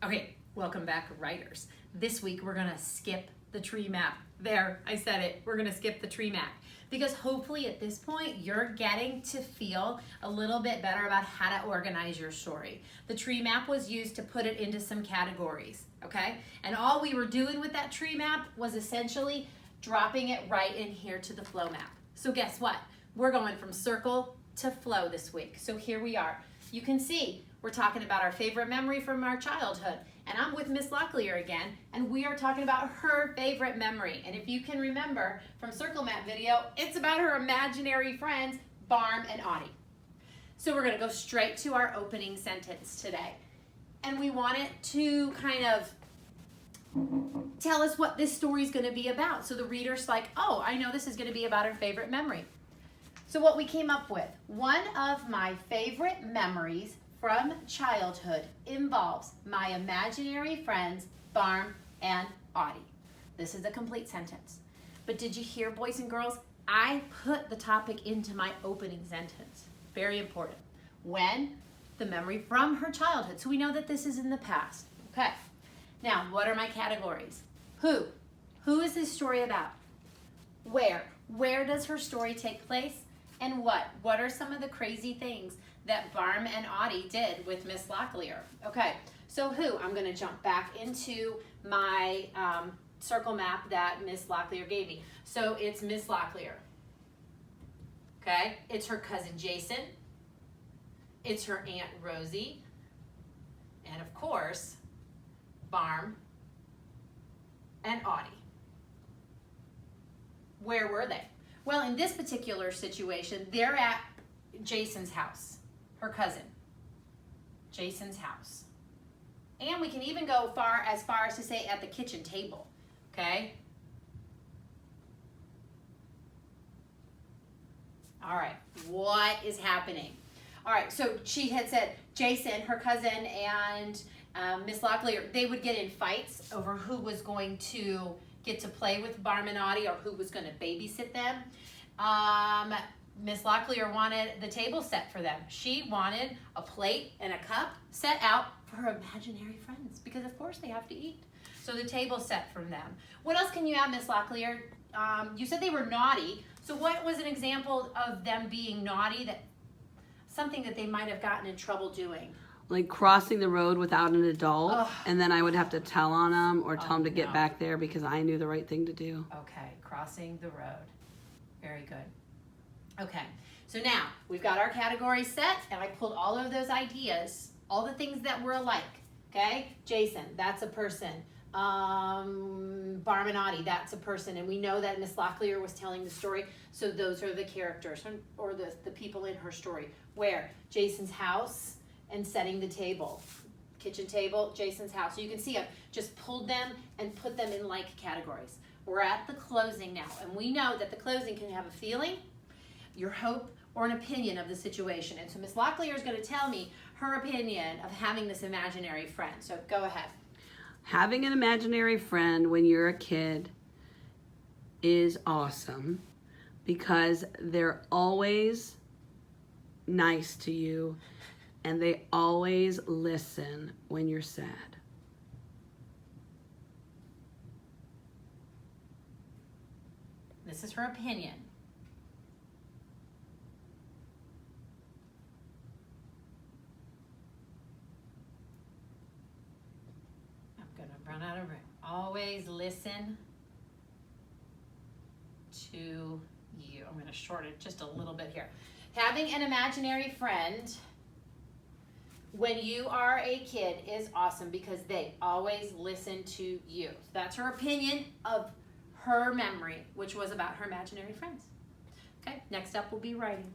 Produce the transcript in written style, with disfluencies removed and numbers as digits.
Okay, welcome back, writers. This week we're gonna skip the tree map. There, I said it. We're gonna skip the tree map because hopefully at this point you're getting to feel a little bit better about how to organize your story. The tree map was used to put it into some categories, okay? And all we were doing with that tree map was essentially dropping it right in here to the flow map. So guess what? We're going from circle to flow this week. So here we are. You can see we're talking about our favorite memory from our childhood. And I'm with Miss Locklear again, and we are talking about her favorite memory. And if you can remember from Circle Map video, it's about her imaginary friends, Barm and Audie. So we're gonna go straight to our opening sentence today. And we want it to kind of tell us what this story is gonna be about. So the reader's like, oh, I know this is gonna be about her favorite memory. So what we came up with, one of my favorite memories from childhood involves my imaginary friends, Barm and Audie. This is a complete sentence. But did you hear, boys and girls? I put the topic into my opening sentence. Very important. When? The memory from her childhood. So we know that this is in the past. Okay. Now, what are my categories? Who? Who is this story about? Where? Where does her story take place? And what? What are some of the crazy things that Barm and Audie did with Miss Locklear? Okay, so who? I'm gonna jump back into my circle map that Miss Locklear gave me. So it's Miss Locklear, okay? It's her cousin Jason, it's her Aunt Rosie, and of course, Barm and Audie. Where were they? Well, in this particular situation, they're at Jason's house, her cousin, Jason's house. And we can even go as far as to say at the kitchen table, okay? All right, what is happening? All right, so she had said Jason, her cousin, and Miss Locklear, they would get in fights over who was going to get to play with Barm and Audie or who was going to babysit them. Miss Locklear wanted the table set for them. She wanted a plate and a cup set out for her imaginary friends because of course they have to eat. So the table set from them. What else can you add, Miss Locklear? You said they were naughty. So what was an example of them being naughty, that something that they might have gotten in trouble doing? Like crossing the road without an adult, and then I would have to tell on them or tell them to get back there because I knew the right thing to do. Okay, crossing the road. Very good. Okay, so now we've got our categories set, and I pulled all of those ideas, all the things that were alike. Okay, Jason, that's a person. Barm and Audie, that's a person, and we know that Miss Locklear was telling the story, so those are the characters or the people in her story. Where? Jason's house and setting the table. Kitchen table, Jason's house. So you can see I've just pulled them and put them in like categories. We're at the closing now, and we know that the closing can have a feeling, your hope, or an opinion of the situation. And so Miss Locklear is going to tell me her opinion of having this imaginary friend. So go ahead. Having an imaginary friend when you're a kid is awesome because they're always nice to you and they always listen when you're sad. This is her opinion. I'm gonna run out of room. Always listen to you. I'm gonna shorten it just a little bit here. Having an imaginary friend when you are a kid is awesome because they always listen to you. So that's her opinion of her memory, which was about her imaginary friends. Okay, next up will be writing.